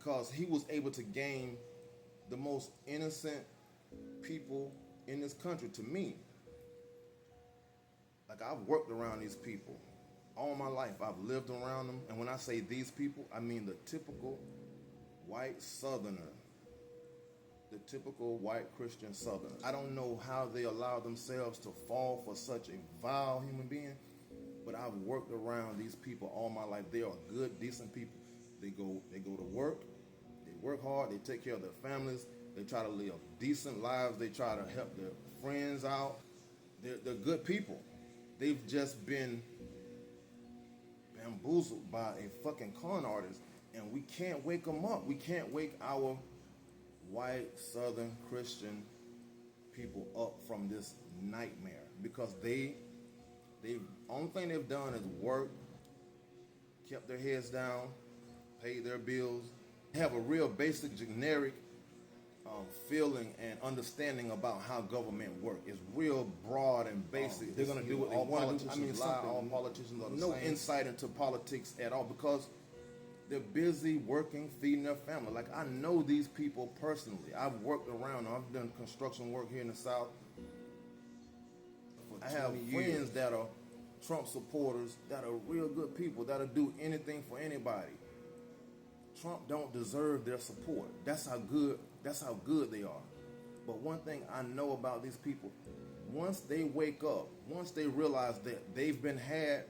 because he was able to gain the most innocent people in this country. To me, like, I've worked around these people all my life. I've lived around them, and when I say these people, I mean the typical white Southerner, the typical white Christian Southerner. I don't know how they allow themselves to fall for such a vile human being, but I've worked around these people all my life. They are good, decent people. They go to work, they work hard, they take care of their families, they try to live decent lives, they try to help their friends out. They're good people. They've just been bamboozled by a fucking con artist, and we can't wake them up. We can't wake our white Southern Christian people up from this nightmare, because they only thing they've done is work, kept their heads down, paid their bills, have a real basic generic feeling and understanding about how government work. It's real broad and basic. They're gonna do what they want to do. I mean, all politicians are no insight into politics at all, because they're busy working, feeding their family. Like, I know these people personally. I've worked around them. I've done construction work here in the South. I have friends that are Trump supporters, that are real good people, that'll do anything for anybody. Trump don't deserve their support. That's how good they are. But one thing I know about these people, once they wake up, once they realize that they've been had,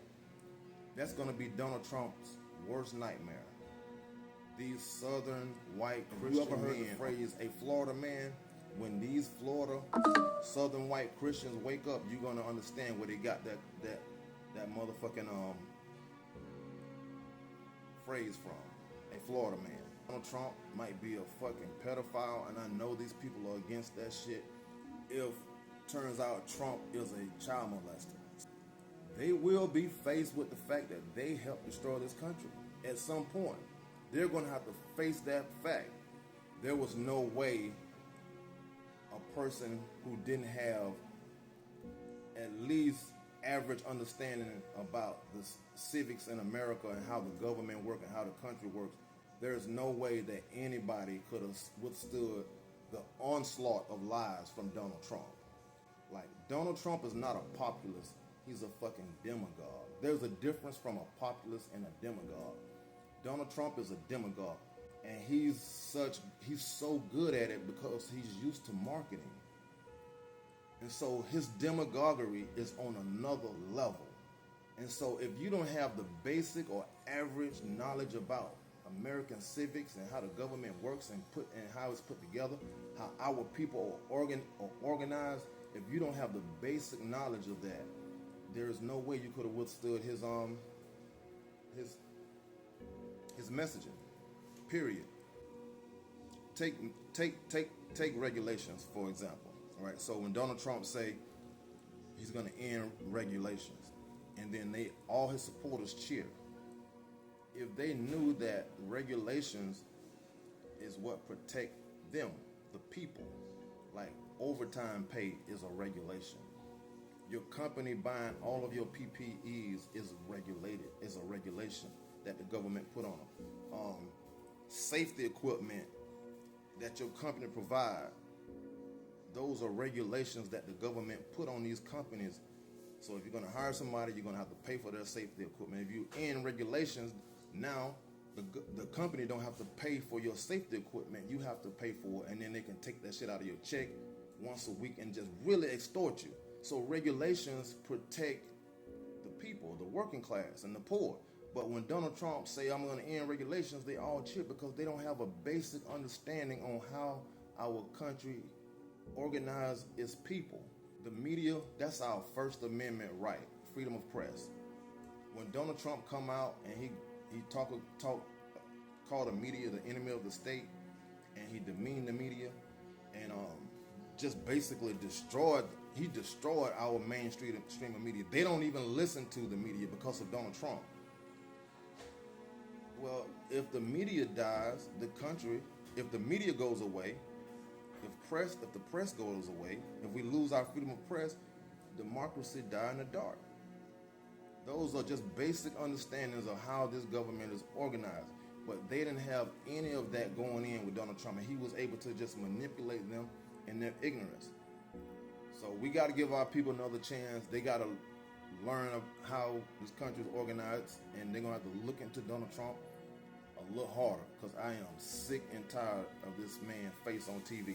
that's going to be Donald Trump's worst nightmare. These Southern white Christian men. You ever heard the phrase a Florida man? When these Florida Southern white Christians wake up, you're going to understand where they got that motherfucking phrase from. A Florida man. Donald Trump might be a fucking pedophile, and I know these people are against that shit. If turns out Trump is a child molester, they will be faced with the fact that they helped destroy this country. At some point, they're going to have to face that fact. There was no way a person who didn't have at least average understanding about the civics in America and how the government works and how the country works, there's no way that anybody could have withstood the onslaught of lies from Donald Trump. Like, Donald Trump is not a populist, he's a fucking demagogue. There's a difference from a populist and a demagogue. Donald Trump is a demagogue, and he's so good at it because he's used to marketing. And so his demagoguery is on another level. And so if you don't have the basic or average knowledge about American civics and how the government works and how it's put together, how our people are organized, if you don't have the basic knowledge of that, there is no way you could have withstood his messaging. Period. Take regulations, for example. All right, so when Donald Trump say he's going to end regulations, and then all his supporters cheer, if they knew that regulations is what protect them, the people, like overtime pay is a regulation. Your company buying all of your PPEs is regulated, is a regulation that the government put on them. Safety equipment that your company provide, those are regulations that the government put on these companies. So if you're going to hire somebody, you're going to have to pay for their safety equipment. If you end regulations, now the company don't have to pay for your safety equipment. You have to pay for it, and then they can take that shit out of your check once a week and just really extort you. So regulations protect the people, the working class, and the poor. But when Donald Trump say, I'm going to end regulations, they all cheer because they don't have a basic understanding on how our country organize its people. The media, that's our First Amendment right, freedom of press. When Donald Trump come out and he called the media the enemy of the state, and he demeaned the media, and just basically destroyed our mainstream of media. They don't even listen to the media because of Donald Trump. Well, if the media dies, if the media goes away, if the press goes away, if we lose our freedom of press, democracy die in the dark. Those are just basic understandings of how this government is organized. But they didn't have any of that going in with Donald Trump, and he was able to just manipulate them in their ignorance. So we got to give our people another chance. They got to learn how this country is organized, and they're going to have to look into Donald Trump a little harder, because I am sick and tired of this man's face on TV.